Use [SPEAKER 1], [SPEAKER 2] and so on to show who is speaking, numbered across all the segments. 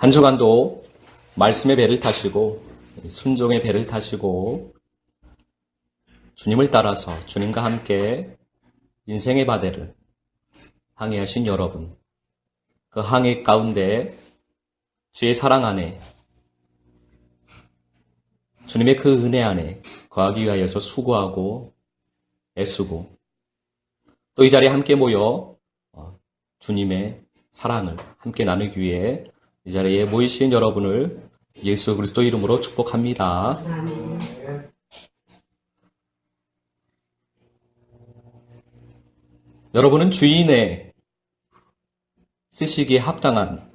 [SPEAKER 1] 한 주간도 말씀의 배를 타시고 순종의 배를 타시고 주님을 따라서 주님과 함께 인생의 바다를 항해하신 여러분, 그 항해 가운데 주의 사랑 안에 주님의 그 은혜 안에 거하기 위하여서 수고하고 애쓰고 또 이 자리에 함께 모여 주님의 사랑을 함께 나누기 위해 이 자리에 모이신 여러분을 예수 그리스도 이름으로 축복합니다. 여러분은 주인의 쓰시기에 합당한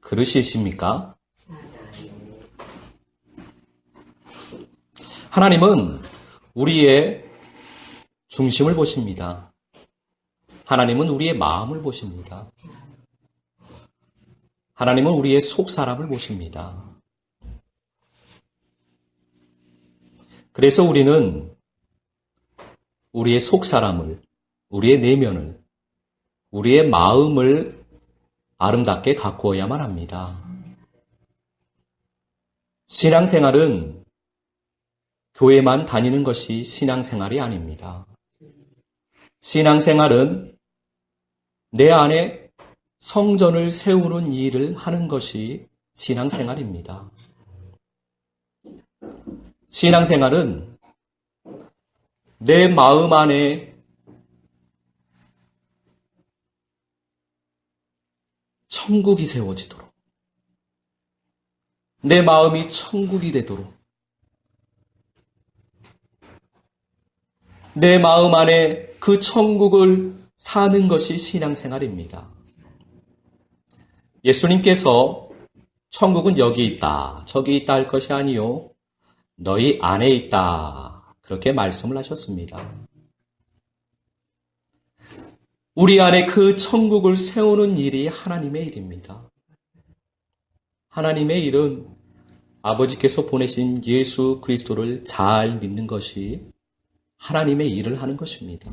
[SPEAKER 1] 그릇이십니까? 하나님은 우리의 중심을 보십니다. 하나님은 우리의 마음을 보십니다. 하나님은 우리의 속사람을 보십니다. 그래서 우리는 우리의 속사람을, 우리의 내면을, 우리의 마음을 아름답게 가꾸어야만 합니다. 신앙생활은 교회만 다니는 것이 신앙생활이 아닙니다. 신앙생활은 내 안에 성전을 세우는 일을 하는 것이 신앙생활입니다. 신앙생활은 내 마음 안에 천국이 세워지도록, 내 마음이 천국이 되도록, 내 마음 안에 그 천국을 사는 것이 신앙생활입니다. 예수님께서 천국은 여기 있다, 저기 있다 할 것이 아니요 너희 안에 있다, 그렇게 말씀을 하셨습니다. 우리 안에 그 천국을 세우는 일이 하나님의 일입니다. 하나님의 일은 아버지께서 보내신 예수 그리스도를 잘 믿는 것이 하나님의 일을 하는 것입니다.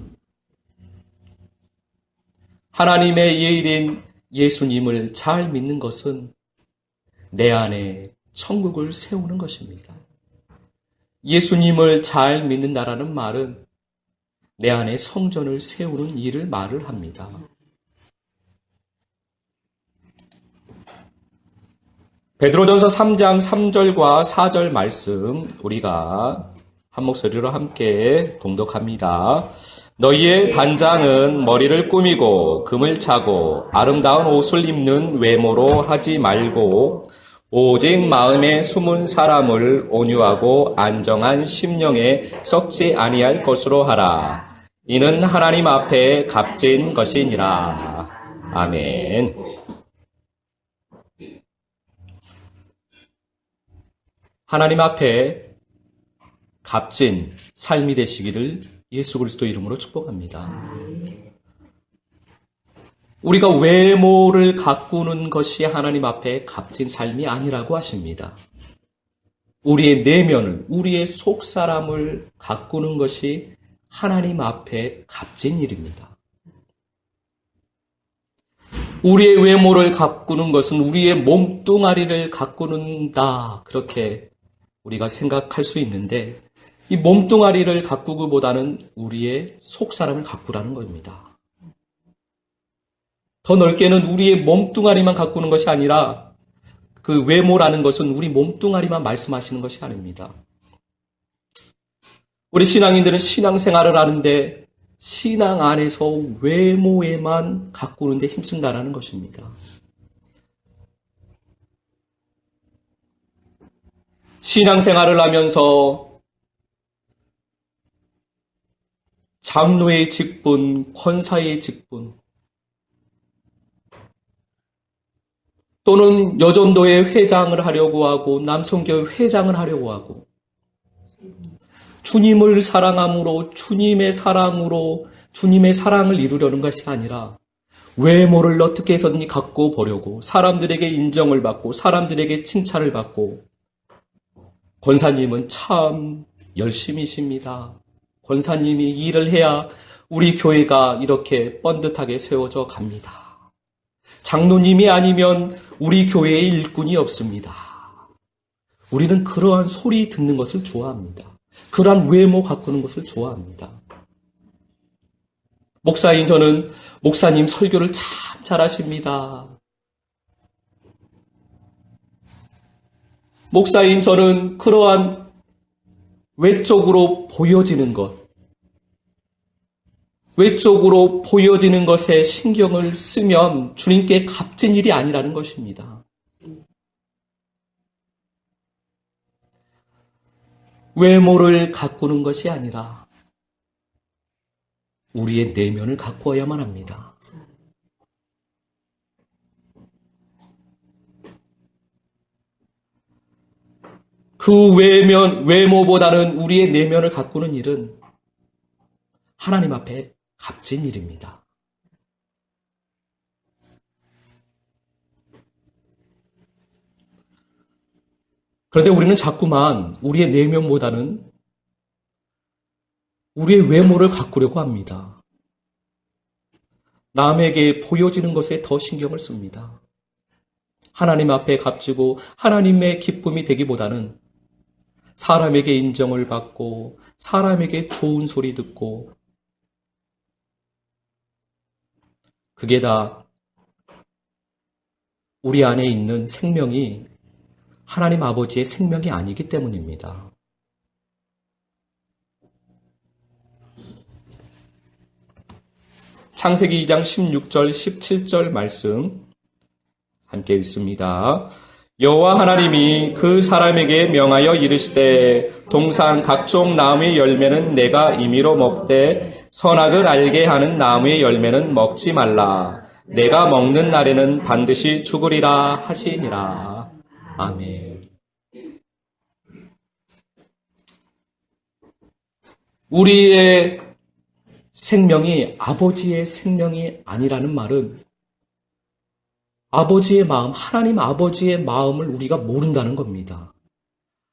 [SPEAKER 1] 하나님의 일인 예수님을 잘 믿는 것은 내 안에 천국을 세우는 것입니다. 예수님을 잘 믿는다라는 말은 내 안에 성전을 세우는 일을 말을 합니다. 베드로전서 3장 3절과 4절 말씀 우리가 한 목소리로 함께 봉독합니다. 너희의 단장은 머리를 꾸미고 금을 차고 아름다운 옷을 입는 외모로 하지 말고 오직 마음에 숨은 사람을 온유하고 안정한 심령에 썩지 아니할 것으로 하라. 이는 하나님 앞에 값진 것이니라. 아멘. 하나님 앞에 값진 삶이 되시기를 예수 그리스도 이름으로 축복합니다. 우리가 외모를 가꾸는 것이 하나님 앞에 값진 삶이 아니라고 하십니다. 우리의 내면을, 우리의 속사람을 가꾸는 것이 하나님 앞에 값진 일입니다. 우리의 외모를 가꾸는 것은 우리의 몸뚱아리를 가꾸는다, 그렇게 우리가 생각할 수 있는데 이 몸뚱아리를 가꾸기보다는 우리의 속사람을 가꾸라는 겁니다. 더 넓게는 우리의 몸뚱아리만 가꾸는 것이 아니라 그 외모라는 것은 우리 몸뚱아리만 말씀하시는 것이 아닙니다. 우리 신앙인들은 신앙생활을 하는데 신앙 안에서 외모에만 가꾸는 데 힘쓴다라는 것입니다. 신앙생활을 하면서 장로의 직분, 권사의 직분, 또는 여전도의 회장을 하려고 하고 남성교회 회장을 하려고 하고 주님을 사랑함으로 주님의 사랑으로 주님의 사랑을 이루려는 것이 아니라 외모를 어떻게 해서든지 갖고 보려고 사람들에게 인정을 받고 사람들에게 칭찬을 받고 권사님은 참 열심히십니다. 권사님이 일을 해야 우리 교회가 이렇게 뻔듯하게 세워져 갑니다. 장로님이 아니면 우리 교회에 일꾼이 없습니다. 우리는 그러한 소리 듣는 것을 좋아합니다. 그러한 외모 가꾸는 것을 좋아합니다. 목사인 저는 목사님 설교를 참 잘하십니다. 목사인 저는 그러한 외적으로 보여지는 것, 외적으로 보여지는 것에 신경을 쓰면 주님께 값진 일이 아니라는 것입니다. 외모를 가꾸는 것이 아니라 우리의 내면을 가꾸어야만 합니다. 그 외모보다는 우리의 내면을 가꾸는 일은 하나님 앞에 값진 일입니다. 그런데 우리는 자꾸만 우리의 내면보다는 우리의 외모를 가꾸려고 합니다. 남에게 보여지는 것에 더 신경을 씁니다. 하나님 앞에 값지고 하나님의 기쁨이 되기보다는 사람에게 인정을 받고 사람에게 좋은 소리 듣고 그게 다 우리 안에 있는 생명이 하나님 아버지의 생명이 아니기 때문입니다. 창세기 2장 16절 17절 말씀 함께 읽습니다. 여호와 하나님이 그 사람에게 명하여 이르시되 동산 각종 나무의 열매는 내가 임의로 먹되 선악을 알게 하는 나무의 열매는 먹지 말라. 내가 먹는 날에는 반드시 죽으리라 하시니라. 아멘. 우리의 생명이 아버지의 생명이 아니라는 말은 아버지의 마음, 하나님 아버지의 마음을 우리가 모른다는 겁니다.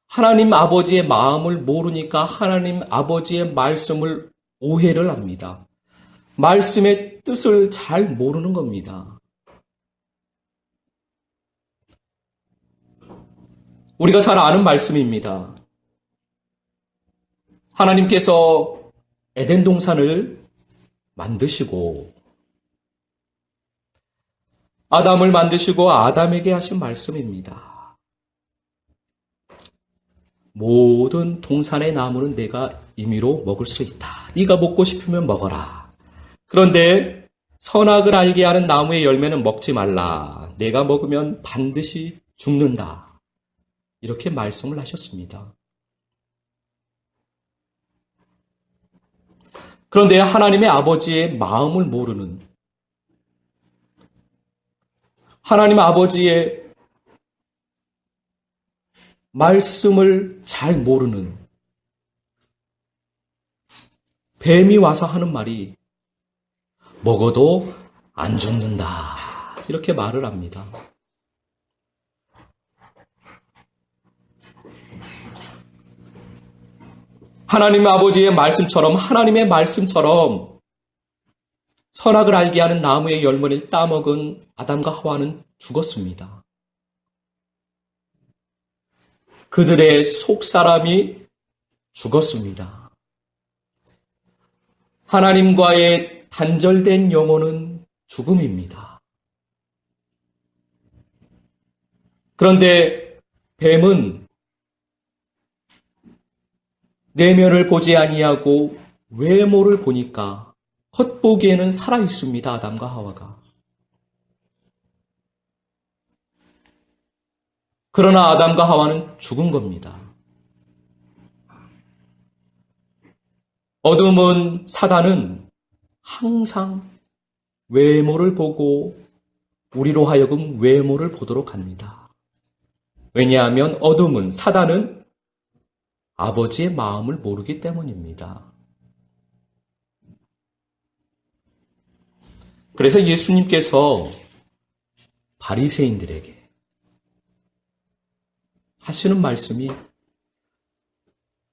[SPEAKER 1] 하나님 아버지의 마음을 모르니까 하나님 아버지의 말씀을 오해를 합니다. 말씀의 뜻을 잘 모르는 겁니다. 우리가 잘 아는 말씀입니다. 하나님께서 에덴 동산을 만드시고 아담을 만드시고 아담에게 하신 말씀입니다. 모든 동산의 나무는 내가 임의로 먹을 수 있다. 네가 먹고 싶으면 먹어라. 그런데 선악을 알게 하는 나무의 열매는 먹지 말라. 내가 먹으면 반드시 죽는다. 이렇게 말씀을 하셨습니다. 그런데 하나님의 아버지의 마음을 모르는 하나님 아버지의 말씀을 잘 모르는 뱀이 와서 하는 말이 먹어도 안 죽는다. 이렇게 말을 합니다. 하나님 아버지의 말씀처럼 하나님의 말씀처럼 선악을 알게 하는 나무의 열매를 따먹은 아담과 하와는 죽었습니다. 그들의 속사람이 죽었습니다. 하나님과의 단절된 영혼은 죽음입니다. 그런데 뱀은 내면을 보지 아니하고 외모를 보니까 겉보기에는 살아있습니다. 아담과 하와가. 그러나 아담과 하와는 죽은 겁니다. 어둠은 사단은 항상 외모를 보고 우리로 하여금 외모를 보도록 합니다. 왜냐하면 어둠은 사단은 아버지의 마음을 모르기 때문입니다. 그래서 예수님께서 바리새인들에게 하시는 말씀이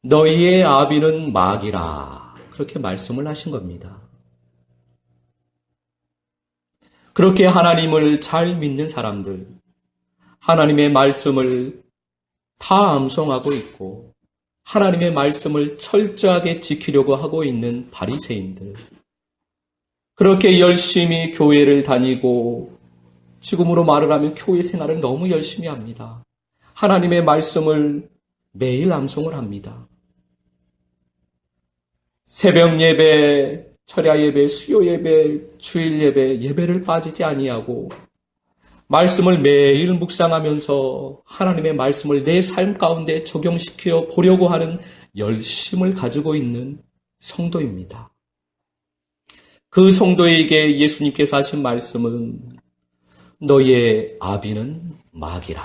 [SPEAKER 1] 너희의 아비는 마귀라 그렇게 말씀을 하신 겁니다. 그렇게 하나님을 잘 믿는 사람들, 하나님의 말씀을 다 암송하고 있고 하나님의 말씀을 철저하게 지키려고 하고 있는 바리새인들, 그렇게 열심히 교회를 다니고 지금으로 말을 하면 교회 생활을 너무 열심히 합니다. 하나님의 말씀을 매일 암송을 합니다. 새벽 예배, 철야 예배, 수요 예배, 주일 예배, 예배를 빠지지 아니하고 말씀을 매일 묵상하면서 하나님의 말씀을 내 삶 가운데 적용시켜 보려고 하는 열심을 가지고 있는 성도입니다. 그 성도에게 예수님께서 하신 말씀은 너의 아비는 마귀라.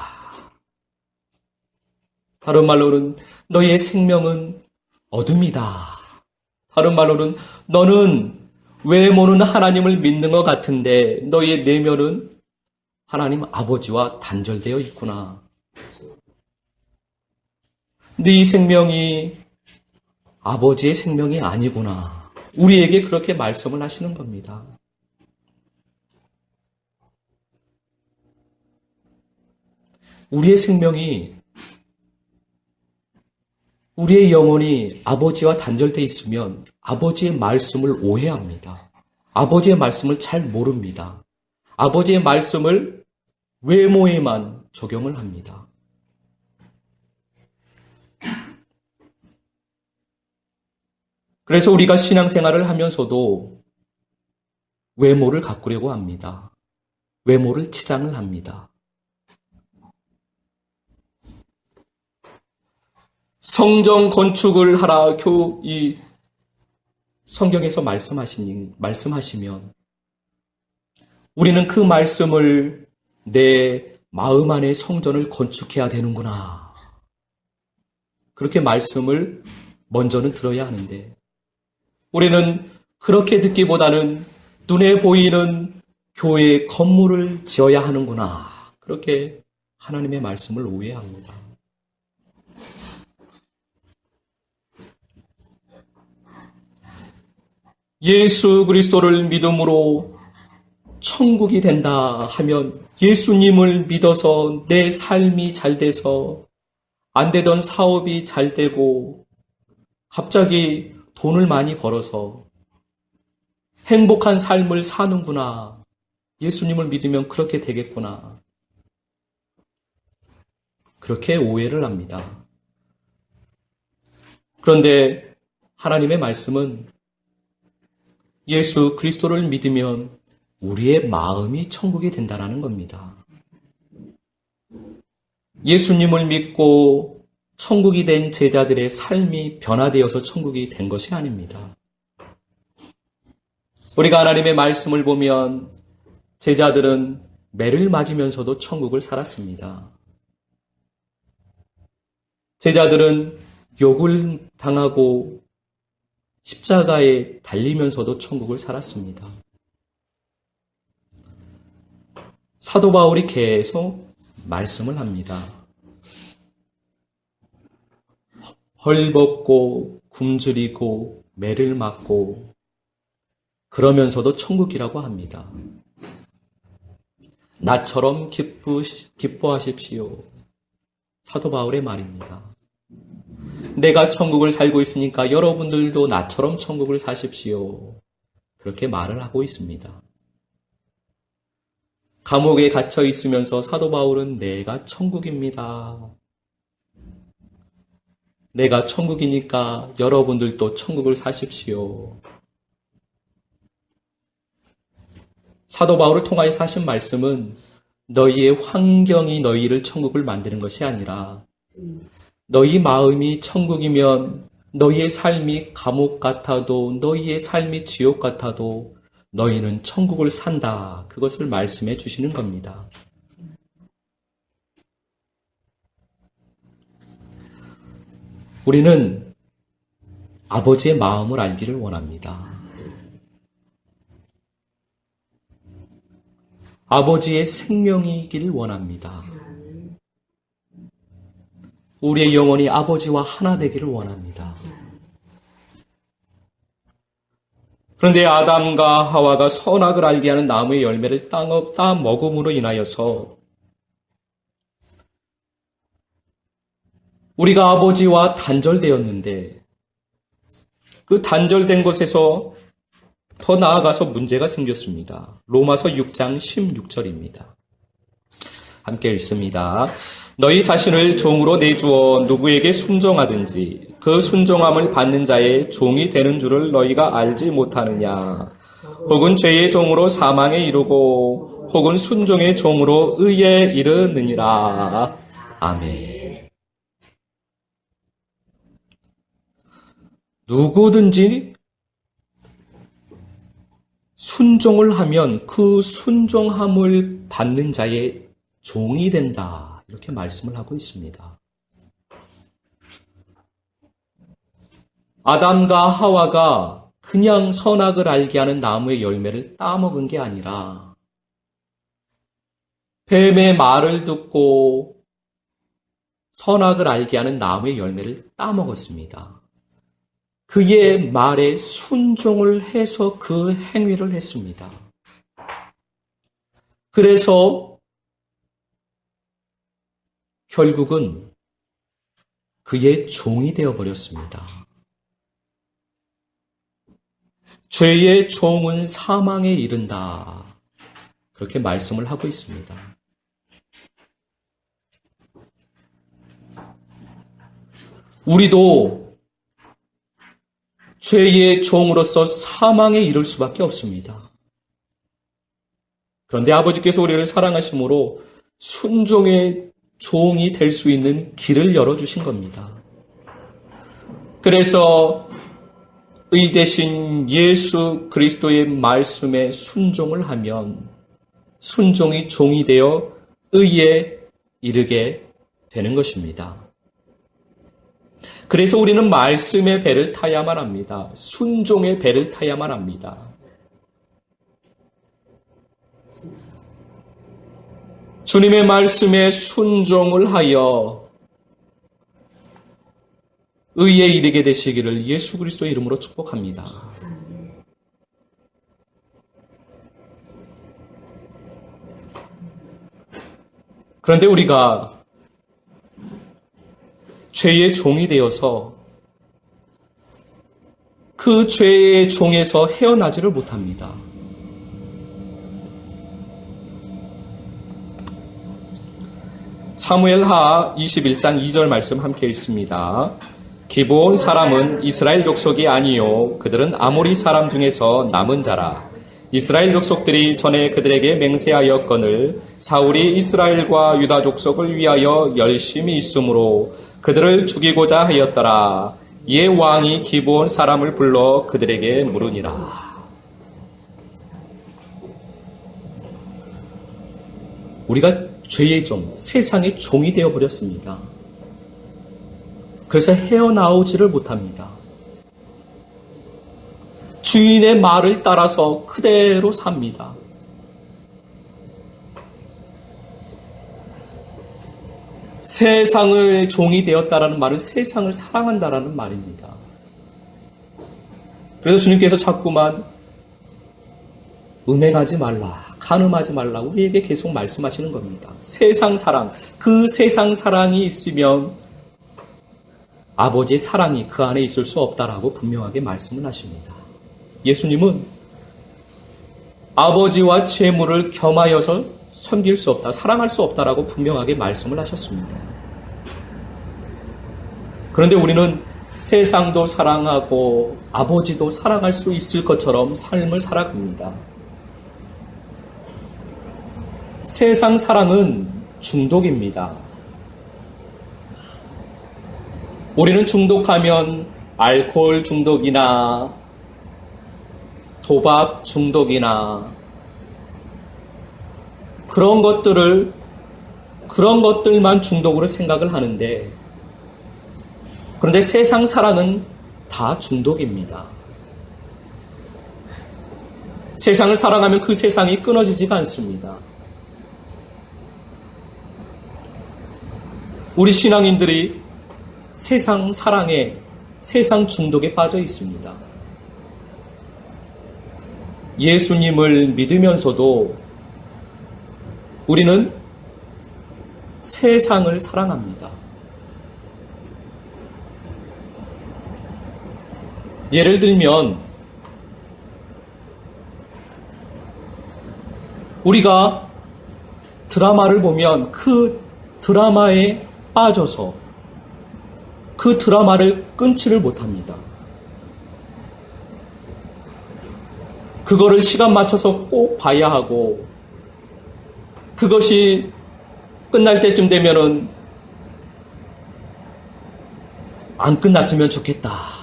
[SPEAKER 1] 다른 말로는 너의 생명은 어둠이다. 다른 말로는 너는 외모는 하나님을 믿는 것 같은데 너의 내면은 하나님 아버지와 단절되어 있구나. 네 생명이 아버지의 생명이 아니구나. 우리에게 그렇게 말씀을 하시는 겁니다. 우리의 생명이, 우리의 영혼이 아버지와 단절되어 있으면 아버지의 말씀을 오해합니다. 아버지의 말씀을 잘 모릅니다. 아버지의 말씀을 외모에만 적용을 합니다. 그래서 우리가 신앙생활을 하면서도 외모를 가꾸려고 합니다. 외모를 치장을 합니다. 성전 건축을 하라 이 성경에서 말씀하시면 우리는 그 말씀을 내 마음 안에 성전을 건축해야 되는구나. 그렇게 말씀을 먼저는 들어야 하는데 우리는 그렇게 듣기보다는 눈에 보이는 교회 건물을 지어야 하는구나. 그렇게 하나님의 말씀을 오해합니다. 예수 그리스도를 믿음으로 천국이 된다 하면 예수님을 믿어서 내 삶이 잘 돼서 안 되던 사업이 잘 되고 갑자기 돈을 많이 벌어서 행복한 삶을 사는구나. 예수님을 믿으면 그렇게 되겠구나. 그렇게 오해를 합니다. 그런데 하나님의 말씀은 예수 그리스도를 믿으면 우리의 마음이 천국이 된다는 겁니다. 예수님을 믿고 천국이 된 제자들의 삶이 변화되어서 천국이 된 것이 아닙니다. 우리가 하나님의 말씀을 보면 제자들은 매를 맞으면서도 천국을 살았습니다. 제자들은 욕을 당하고 십자가에 달리면서도 천국을 살았습니다. 사도 바울이 계속 말씀을 합니다. 헐벗고 굶주리고 매를 맞고 그러면서도 천국이라고 합니다. 나처럼 기뻐하십시오. 사도 바울의 말입니다. 내가 천국을 살고 있으니까 여러분들도 나처럼 천국을 사십시오. 그렇게 말을 하고 있습니다. 감옥에 갇혀 있으면서 사도 바울은 내가 천국입니다. 내가 천국이니까 여러분들도 천국을 사십시오. 사도 바울을 통하여 하신 말씀은 너희의 환경이 너희를 천국을 만드는 것이 아니라 너희 마음이 천국이면 너희의 삶이 감옥 같아도 너희의 삶이 지옥 같아도 너희는 천국을 산다. 그것을 말씀해 주시는 겁니다. 우리는 아버지의 마음을 알기를 원합니다. 아버지의 생명이기를 원합니다. 우리의 영혼이 아버지와 하나 되기를 원합니다. 그런데 아담과 하와가 선악을 알게 하는 나무의 열매를 따 먹음으로 인하여서 우리가 아버지와 단절되었는데 그 단절된 곳에서 더 나아가서 문제가 생겼습니다. 로마서 6장 16절입니다. 함께 읽습니다. 너희 자신을 종으로 내주어 누구에게 순종하든지 그 순종함을 받는 자의 종이 되는 줄을 너희가 알지 못하느냐. 혹은 죄의 종으로 사망에 이르고 혹은 순종의 종으로 의에 이르느니라. 아멘. 누구든지 순종을 하면 그 순종함을 받는 자의 종이 된다. 이렇게 말씀을 하고 있습니다. 아담과 하와가 그냥 선악을 알게 하는 나무의 열매를 따먹은 게 아니라 뱀의 말을 듣고 선악을 알게 하는 나무의 열매를 따먹었습니다. 그의 말에 순종을 해서 그 행위를 했습니다. 그래서 결국은 그의 종이 되어버렸습니다. 죄의 종은 사망에 이른다. 그렇게 말씀을 하고 있습니다. 우리도 죄의 종으로서 사망에 이를 수밖에 없습니다. 그런데 아버지께서 우리를 사랑하심으로 순종의 종이 될 수 있는 길을 열어주신 겁니다. 그래서 의 대신 예수 그리스도의 말씀에 순종을 하면 순종이 종이 되어 의에 이르게 되는 것입니다. 그래서 우리는 말씀의 배를 타야만 합니다. 순종의 배를 타야만 합니다. 주님의 말씀에 순종을 하여 의에 이르게 되시기를 예수 그리스도의 이름으로 축복합니다. 그런데 우리가 죄의 종이 되어서 그 죄의 종에서 헤어나지를 못합니다. 사무엘하 21장 2절 말씀 함께 읽습니다. 기브온 사람은 이스라엘 족속이 아니요 그들은 아모리 사람 중에서 남은 자라. 이스라엘 족속들이 전에 그들에게 맹세하였거늘 사울이 이스라엘과 유다 족속을 위하여 열심히 있으므로 그들을 죽이고자 하였더라. 이에 왕이 기브온 사람을 불러 그들에게 물으니라. 우리가 죄의 종, 세상의 종이 되어버렸습니다. 그래서 헤어나오지를 못합니다. 주인의 말을 따라서 그대로 삽니다. 세상의 종이 되었다라는 말은 세상을 사랑한다라는 말입니다. 그래서 주님께서 자꾸만 음행하지 말라, 간음하지 말라 우리에게 계속 말씀하시는 겁니다. 세상 사랑, 그 세상 사랑이 있으면 아버지의 사랑이 그 안에 있을 수 없다라고 분명하게 말씀을 하십니다. 예수님은 아버지와 재물을 겸하여서 섬길 수 없다, 사랑할 수 없다라고 분명하게 말씀을 하셨습니다. 그런데 우리는 세상도 사랑하고 아버지도 사랑할 수 있을 것처럼 삶을 살아갑니다. 세상 사랑은 중독입니다. 우리는 중독하면 알코올 중독이나 도박 중독이나 그런 것들만 중독으로 생각을 하는데, 그런데 세상 사랑은 다 중독입니다. 세상을 사랑하면 그 세상이 끊어지지가 않습니다. 우리 신앙인들이 세상 사랑에, 세상 중독에 빠져 있습니다. 예수님을 믿으면서도 우리는 세상을 사랑합니다. 예를 들면 우리가 드라마를 보면 그 드라마에 빠져서 그 드라마를 끊지를 못합니다. 그거를 시간 맞춰서 꼭 봐야 하고, 그것이 끝날 때쯤 되면은 안 끝났으면 좋겠다.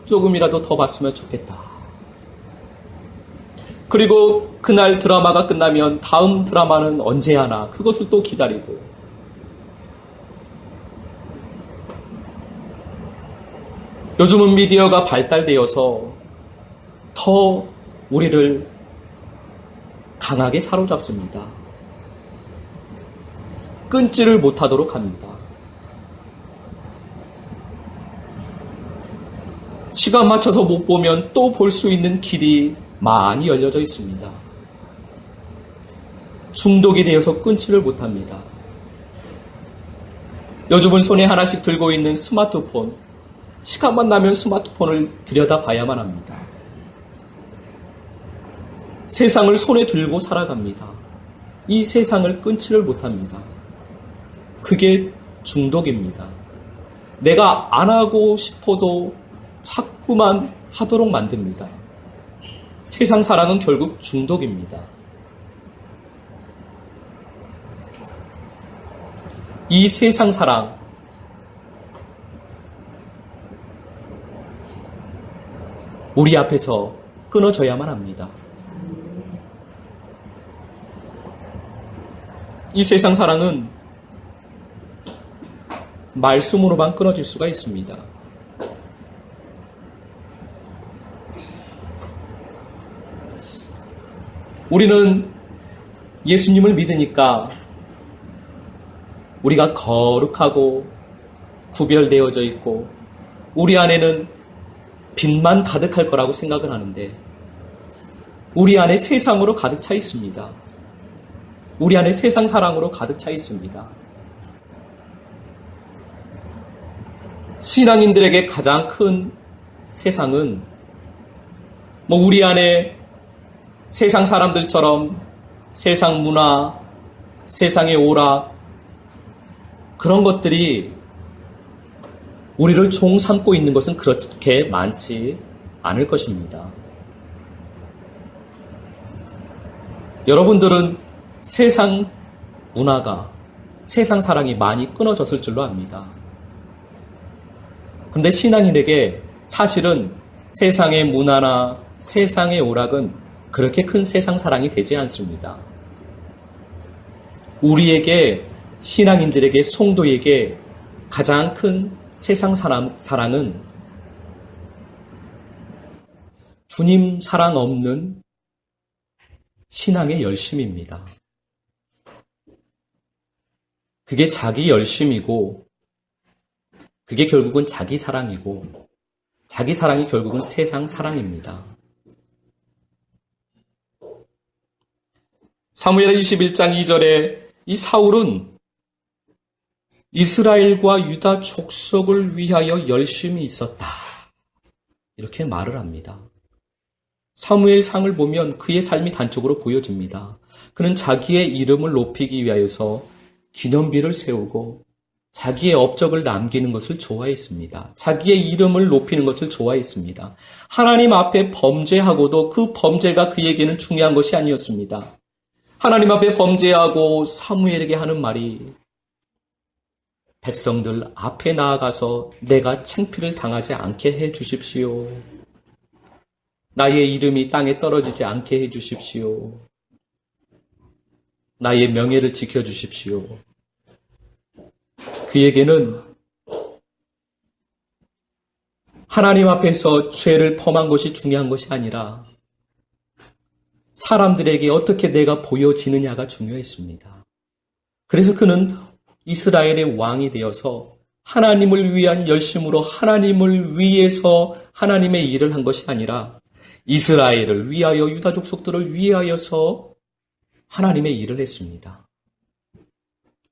[SPEAKER 1] 조금이라도 더 봤으면 좋겠다. 그리고 그날 드라마가 끝나면 다음 드라마는 언제 하나 그것을 또 기다리고, 요즘은 미디어가 발달되어서 더 우리를 강하게 사로잡습니다. 끊지를 못하도록 합니다. 시간 맞춰서 못 보면 또 볼 수 있는 길이 많이 열려져 있습니다. 중독이 되어서 끊지를 못합니다. 요즘은 손에 하나씩 들고 있는 스마트폰, 시간만 나면 스마트폰을 들여다봐야만 합니다. 세상을 손에 들고 살아갑니다. 이 세상을 끊지를 못합니다. 그게 중독입니다. 내가 안 하고 싶어도 자꾸만 하도록 만듭니다. 세상 사랑은 결국 중독입니다. 이 세상 사랑, 우리 앞에서 끊어져야만 합니다. 이 세상 사랑은 말씀으로만 끊어질 수가 있습니다. 우리는 예수님을 믿으니까 우리가 거룩하고 구별되어져 있고 우리 안에는 빛만 가득할 거라고 생각을 하는데, 우리 안에 세상으로 가득 차 있습니다. 우리 안에 세상 사랑으로 가득 차 있습니다. 신앙인들에게 가장 큰 세상은 우리 안에 세상 사람들처럼 세상 문화, 세상의 오락, 그런 것들이 우리를 종 삼고 있는 것은 그렇게 많지 않을 것입니다. 여러분들은 세상 문화가, 세상 사랑이 많이 끊어졌을 줄로 압니다. 그런데 신앙인에게 사실은 세상의 문화나 세상의 오락은 그렇게 큰 세상 사랑이 되지 않습니다. 우리에게, 신앙인들에게, 성도에게 가장 큰 세상 사랑은 주님 사랑 없는 신앙의 열심입니다. 그게 자기 열심이고, 그게 결국은 자기 사랑이고, 자기 사랑이 결국은 세상 사랑입니다. 사무엘 21장 2절에 이 사울은 이스라엘과 유다 족속을 위하여 열심히 있었다, 이렇게 말을 합니다. 사무엘상을 보면 그의 삶이 단적으로 보여집니다. 그는 자기의 이름을 높이기 위하여서 기념비를 세우고 자기의 업적을 남기는 것을 좋아했습니다. 자기의 이름을 높이는 것을 좋아했습니다. 하나님 앞에 범죄하고도 그 범죄가 그에게는 중요한 것이 아니었습니다. 하나님 앞에 범죄하고 사무엘에게 하는 말이, 백성들 앞에 나아가서 내가 창피를 당하지 않게 해 주십시오. 나의 이름이 땅에 떨어지지 않게 해 주십시오. 나의 명예를 지켜주십시오. 그에게는 하나님 앞에서 죄를 범한 것이 중요한 것이 아니라 사람들에게 어떻게 내가 보여지느냐가 중요했습니다. 그래서 그는 이스라엘의 왕이 되어서 하나님을 위한 열심으로 하나님을 위해서 하나님의 일을 한 것이 아니라 이스라엘을 위하여, 유다 족속들을 위하여서 하나님의 일을 했습니다.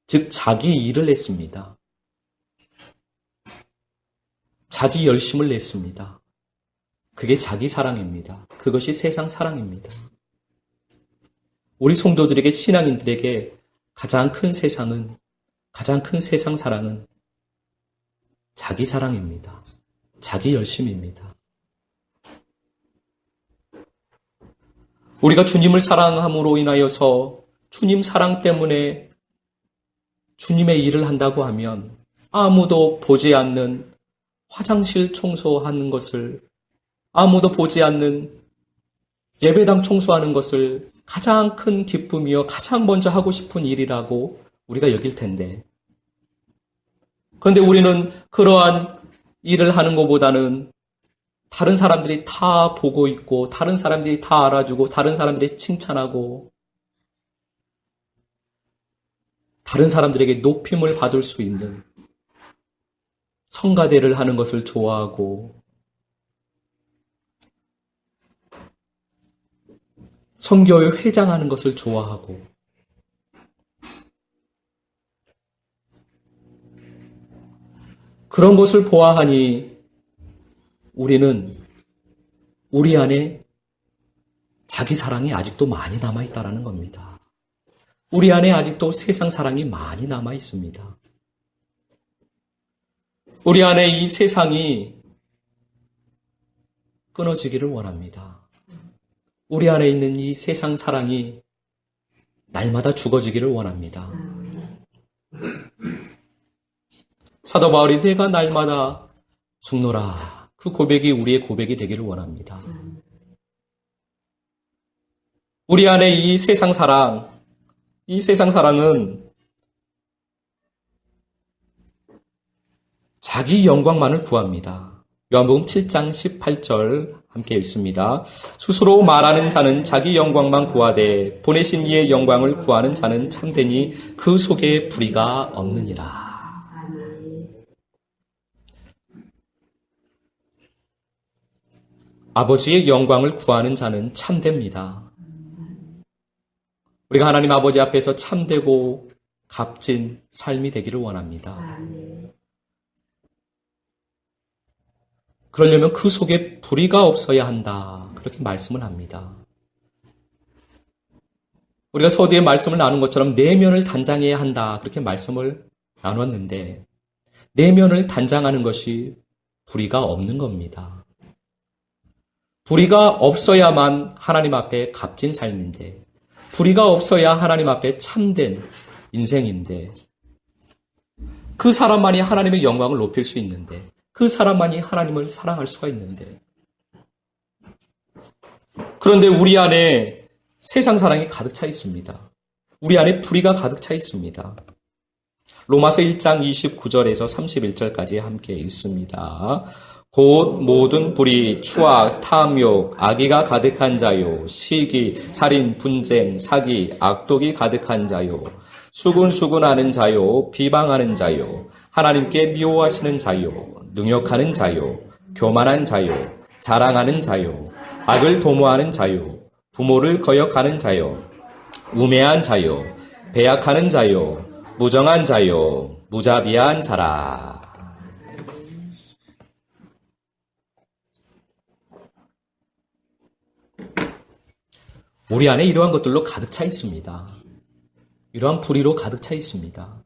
[SPEAKER 1] 즉 자기 일을 했습니다. 자기 열심을 냈습니다. 그게 자기 사랑입니다. 그것이 세상 사랑입니다. 우리 성도들에게, 신앙인들에게 가장 큰 세상 사랑은 자기 사랑입니다. 자기 열심입니다. 우리가 주님을 사랑함으로 인하여서 주님 사랑 때문에 주님의 일을 한다고 하면 아무도 보지 않는 화장실 청소하는 것을, 아무도 보지 않는 예배당 청소하는 것을 가장 큰 기쁨이요, 가장 먼저 하고 싶은 일이라고 우리가 여길 텐데, 그런데 우리는 그러한 일을 하는 것보다는 다른 사람들이 다 보고 있고, 다른 사람들이 다 알아주고, 다른 사람들이 칭찬하고, 다른 사람들에게 높임을 받을 수 있는 성가대를 하는 것을 좋아하고, 선교회 회장하는 것을 좋아하고, 그런 것을 보아하니 우리는 우리 안에 자기 사랑이 아직도 많이 남아있다는 겁니다. 우리 안에 아직도 세상 사랑이 많이 남아있습니다. 우리 안에 이 세상이 끊어지기를 원합니다. 우리 안에 있는 이 세상 사랑이 날마다 죽어지기를 원합니다. 사도 바울이 내가 날마다 죽노라, 그 고백이 우리의 고백이 되기를 원합니다. 우리 안에 이 세상 사랑은 자기 영광만을 구합니다. 요한복음 7장 18절 함께 읽습니다. 스스로 말하는 자는 자기 영광만 구하되 보내신 이의 영광을 구하는 자는 참되니 그 속에 불의가 없느니라. 아버지의 영광을 구하는 자는 참됩니다. 우리가 하나님 아버지 앞에서 참되고 값진 삶이 되기를 원합니다. 그러려면 그 속에 불의가 없어야 한다, 그렇게 말씀을 합니다. 우리가 서두에 말씀을 나눈 것처럼 내면을 단장해야 한다, 그렇게 말씀을 나눴는데, 내면을 단장하는 것이 불의가 없는 겁니다. 불의가 없어야만 하나님 앞에 값진 삶인데, 불의가 없어야 하나님 앞에 참된 인생인데, 그 사람만이 하나님의 영광을 높일 수 있는데, 그 사람만이 하나님을 사랑할 수가 있는데, 그런데 우리 안에 세상 사랑이 가득 차 있습니다. 우리 안에 불의가 가득 차 있습니다. 로마서 1장 29절에서 31절까지 함께 읽습니다. 곧 모든 불의, 추악, 탐욕, 악의가 가득한 자요, 시기, 살인, 분쟁, 사기, 악독이 가득한 자요, 수군수군하는 자요, 비방하는 자요, 하나님께 미워하시는 자요, 능욕하는 자요, 교만한 자요, 자랑하는 자요, 악을 도모하는 자요, 부모를 거역하는 자요, 우매한 자요, 배약하는 자요, 무정한 자요, 무자비한 자라. 우리 안에 이러한 것들로 가득 차 있습니다. 이러한 불의로 가득 차 있습니다.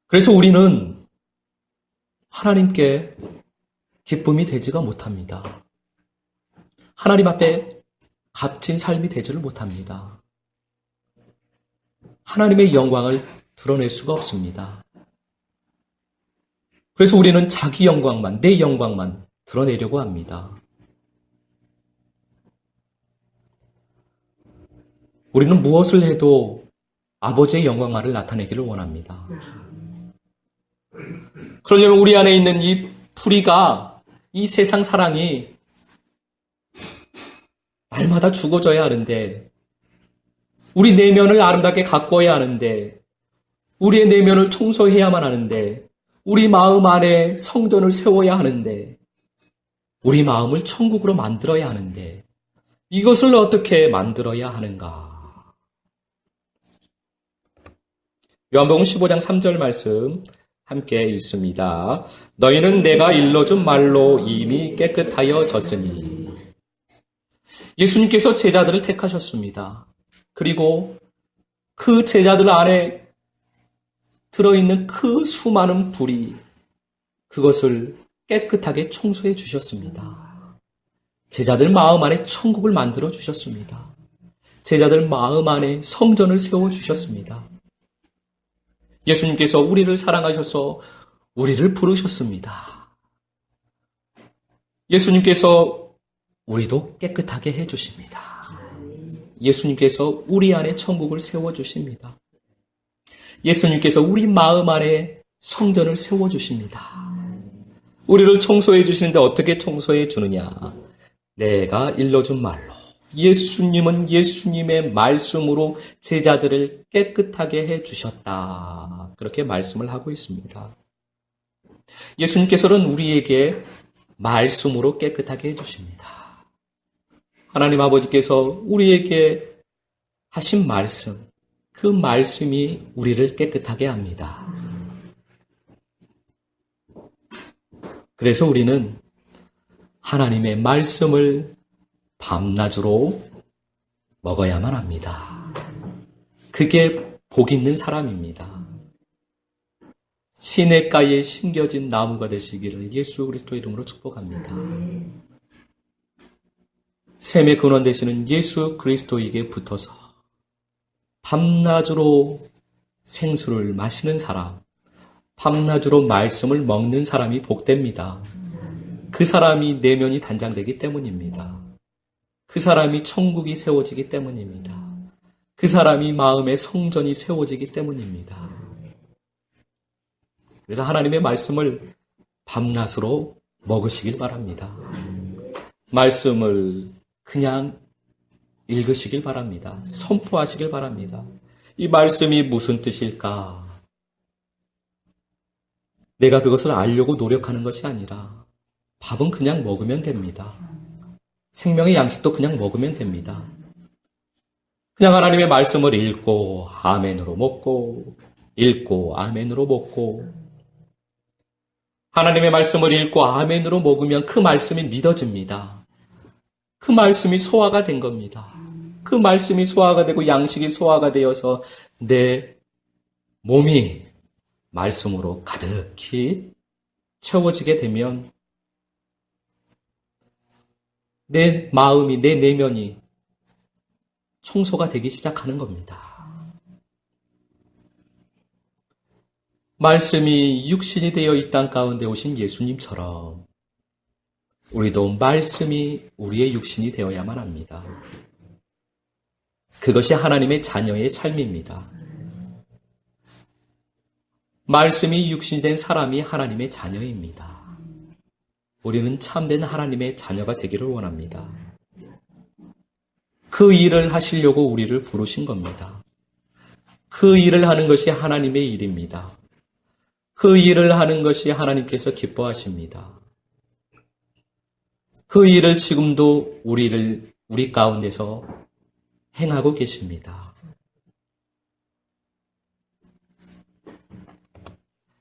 [SPEAKER 1] 그래서 우리는 하나님께 기쁨이 되지가 못합니다. 하나님 앞에 값진 삶이 되지를 못합니다. 하나님의 영광을 드러낼 수가 없습니다. 그래서 우리는 자기 영광만, 내 영광만 드러내려고 합니다. 우리는 무엇을 해도 아버지의 영광만을 나타내기를 원합니다. 그러려면 우리 안에 있는 이 불의가, 이 세상 사랑이 날마다 죽어져야 하는데, 우리 내면을 아름답게 가꿔야 하는데, 우리의 내면을 청소해야만 하는데, 우리 마음 안에 성전을 세워야 하는데, 우리 마음을 천국으로 만들어야 하는데, 이것을 어떻게 만들어야 하는가? 요한복음 15장 3절 말씀 함께 읽습니다. 너희는 내가 일러준 말로 이미 깨끗하여졌으니. 예수님께서 제자들을 택하셨습니다. 그리고 그 제자들 안에 들어있는 그 수많은 불이 그것을 깨끗하게 청소해 주셨습니다. 제자들 마음 안에 천국을 만들어 주셨습니다. 제자들 마음 안에 성전을 세워 주셨습니다. 예수님께서 우리를 사랑하셔서 우리를 부르셨습니다. 예수님께서 우리도 깨끗하게 해주십니다. 예수님께서 우리 안에 천국을 세워주십니다. 예수님께서 우리 마음 안에 성전을 세워주십니다. 우리를 청소해 주시는데 어떻게 청소해 주느냐? 내가 일러준 말로. 예수님은 예수님의 말씀으로 제자들을 깨끗하게 해주셨다. 그렇게 말씀을 하고 있습니다. 예수님께서는 우리에게 말씀으로 깨끗하게 해주십니다. 하나님 아버지께서 우리에게 하신 말씀, 그 말씀이 우리를 깨끗하게 합니다. 그래서 우리는 하나님의 말씀을 밤낮으로 먹어야만 합니다. 그게 복 있는 사람입니다. 시냇가에 심겨진 나무가 되시기를 예수 그리스도 이름으로 축복합니다. 샘의 근원 되시는 예수 그리스도에게 붙어서 밤낮으로 생수를 마시는 사람, 밤낮으로 말씀을 먹는 사람이 복됩니다. 그 사람이 내면이 단장되기 때문입니다. 그 사람이 천국이 세워지기 때문입니다. 그 사람이 마음의 성전이 세워지기 때문입니다. 그래서 하나님의 말씀을 밤낮으로 먹으시길 바랍니다. 말씀을 그냥 읽으시길 바랍니다. 선포하시길 바랍니다. 이 말씀이 무슨 뜻일까? 내가 그것을 알려고 노력하는 것이 아니라 밥은 그냥 먹으면 됩니다. 생명의 양식도 그냥 먹으면 됩니다. 그냥 하나님의 말씀을 읽고 아멘으로 먹고 읽고 아멘으로 먹고 하나님의 말씀을 읽고 아멘으로 먹으면 그 말씀이 믿어집니다. 그 말씀이 소화가 된 겁니다. 그 말씀이 소화가 되고 양식이 소화가 되어서 내 몸이 말씀으로 가득히 채워지게 되면 내 마음이, 내 내면이 청소가 되기 시작하는 겁니다. 말씀이 육신이 되어 이 땅 가운데 오신 예수님처럼 우리도 말씀이 우리의 육신이 되어야만 합니다. 그것이 하나님의 자녀의 삶입니다. 말씀이 육신이 된 사람이 하나님의 자녀입니다. 우리는 참된 하나님의 자녀가 되기를 원합니다. 그 일을 하시려고 우리를 부르신 겁니다. 그 일을 하는 것이 하나님의 일입니다. 그 일을 하는 것이 하나님께서 기뻐하십니다. 그 일을 지금도 우리 가운데서 행하고 계십니다.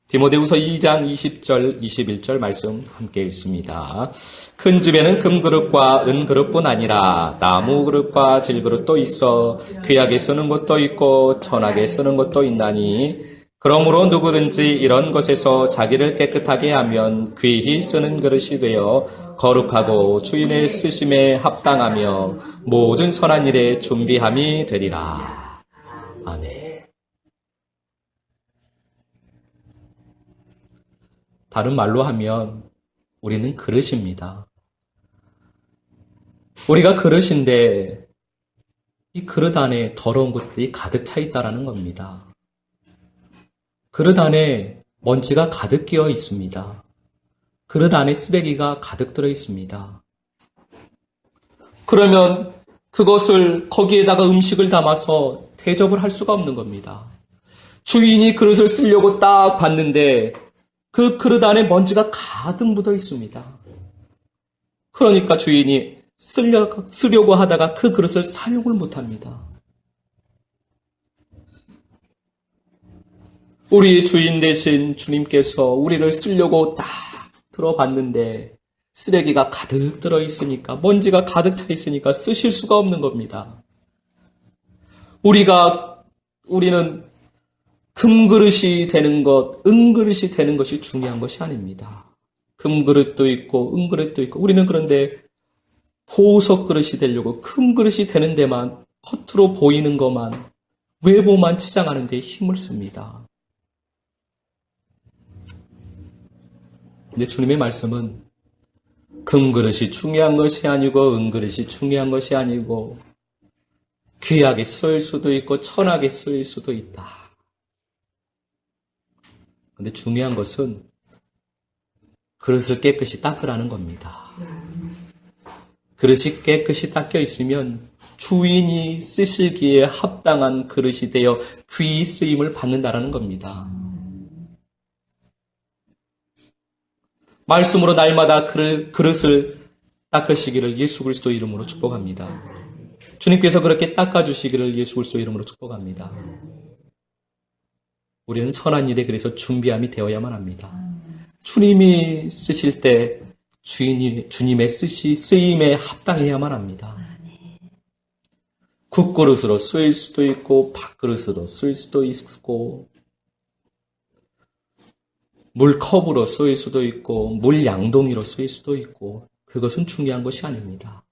[SPEAKER 1] 디모데후서 2장 20절, 21절 말씀 함께 읽습니다. 큰 집에는 금그릇과 은그릇뿐 아니라 나무 그릇과 질그릇도 있어 귀하게 쓰는 것도 있고 천하게 쓰는 것도 있나니 그러므로 누구든지 이런 것에서 자기를 깨끗하게 하면 귀히 쓰는 그릇이 되어 거룩하고 주인의 쓰심에 합당하며 모든 선한 일에 준비함이 되리라. 아멘. 다른 말로 하면 우리는 그릇입니다. 우리가 그릇인데 이 그릇 안에 더러운 것들이 가득 차 있다는 겁니다. 그릇 안에 먼지가 가득 끼어 있습니다. 그릇 안에 쓰레기가 가득 들어 있습니다. 그러면 그것을 거기에다가 음식을 담아서 대접을 할 수가 없는 겁니다. 주인이 그릇을 쓰려고 딱 봤는데 그 그릇 안에 먼지가 가득 묻어 있습니다. 그러니까 주인이 쓰려고 하다가 그 그릇을 사용을 못합니다. 우리 주인 되신 주님께서 우리를 쓰려고 딱 들어봤는데 쓰레기가 가득 들어있으니까, 먼지가 가득 차 있으니까 쓰실 수가 없는 겁니다. 우리는 금그릇이 되는 것, 은그릇이 되는 것이 중요한 것이 아닙니다. 금그릇도 있고 은그릇도 있고, 우리는 그런데 보석 그릇이 되려고 금그릇이 되는 데만, 겉으로 보이는 것만, 외모만 치장하는 데 힘을 씁니다. 근데 주님의 말씀은 금그릇이 중요한 것이 아니고 은그릇이 중요한 것이 아니고 귀하게 쓰일 수도 있고 천하게 쓰일 수도 있다. 근데 중요한 것은 그릇을 깨끗이 닦으라는 겁니다. 그릇이 깨끗이 닦여 있으면 주인이 쓰시기에 합당한 그릇이 되어 귀히 쓰임을 받는다라는 겁니다. 말씀으로 날마다 그릇을 닦으시기를 예수 그리스도 이름으로 축복합니다. 주님께서 그렇게 닦아주시기를 예수 그리스도 이름으로 축복합니다. 우리는 선한 일에 그래서 준비함이 되어야만 합니다. 주님이 쓰실 때 주님의 쓰임에 합당해야만 합니다. 국그릇으로 쓰일 수도 있고 밥그릇으로 쓰일 수도 있고 물컵으로 쓰일 수도 있고 물양동이로 쓰일 수도 있고, 그것은 중요한 것이 아닙니다.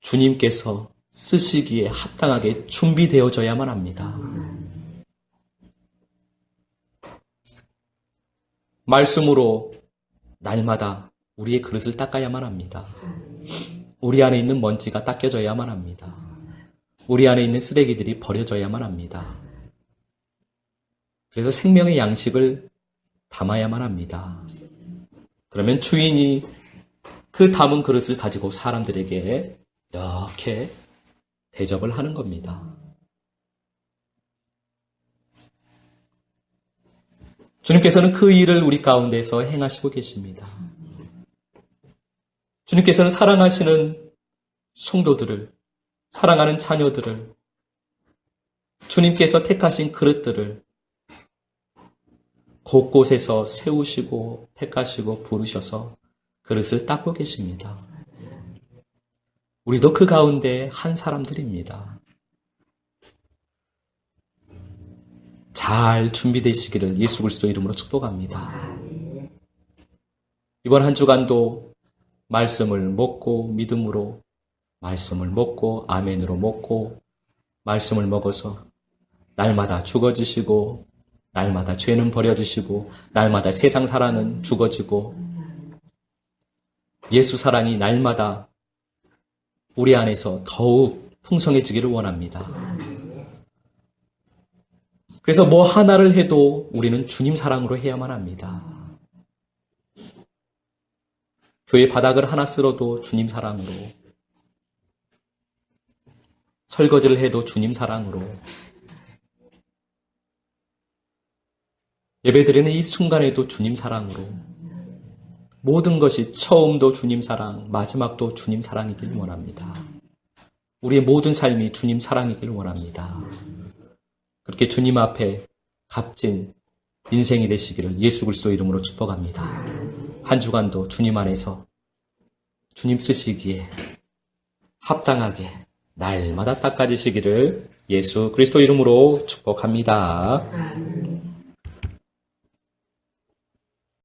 [SPEAKER 1] 주님께서 쓰시기에 합당하게 준비되어져야만 합니다. 말씀으로 날마다 우리의 그릇을 닦아야만 합니다. 우리 안에 있는 먼지가 닦여져야만 합니다. 우리 안에 있는 쓰레기들이 버려져야만 합니다. 그래서 생명의 양식을 담아야만 합니다. 그러면 주인이 그 담은 그릇을 가지고 사람들에게 이렇게 대접을 하는 겁니다. 주님께서는 그 일을 우리 가운데서 행하시고 계십니다. 주님께서는 사랑하시는 성도들을, 사랑하는 자녀들을, 주님께서 택하신 그릇들을 곳곳에서 세우시고 택하시고 부르셔서 그릇을 닦고 계십니다. 우리도 그 가운데 한 사람들입니다. 잘 준비되시기를 예수 그리스도 이름으로 축복합니다. 이번 한 주간도 말씀을 먹고 믿음으로, 말씀을 먹고 아멘으로 먹고, 말씀을 먹어서 날마다 죽어지시고, 날마다 죄는 버려지시고, 날마다 세상 사랑은 죽어지고, 예수 사랑이 날마다 우리 안에서 더욱 풍성해지기를 원합니다. 그래서 뭐 하나를 해도 우리는 주님 사랑으로 해야만 합니다. 교회 바닥을 하나 쓸어도 주님 사랑으로, 설거지를 해도 주님 사랑으로, 예배드리는 이 순간에도 주님 사랑으로, 모든 것이 처음도 주님 사랑, 마지막도 주님 사랑이길 원합니다. 우리의 모든 삶이 주님 사랑이길 원합니다. 그렇게 주님 앞에 값진 인생이 되시기를 예수 그리스도 이름으로 축복합니다. 한 주간도 주님 안에서 주님 쓰시기에 합당하게 날마다 닦아지시기를 예수 그리스도 이름으로 축복합니다.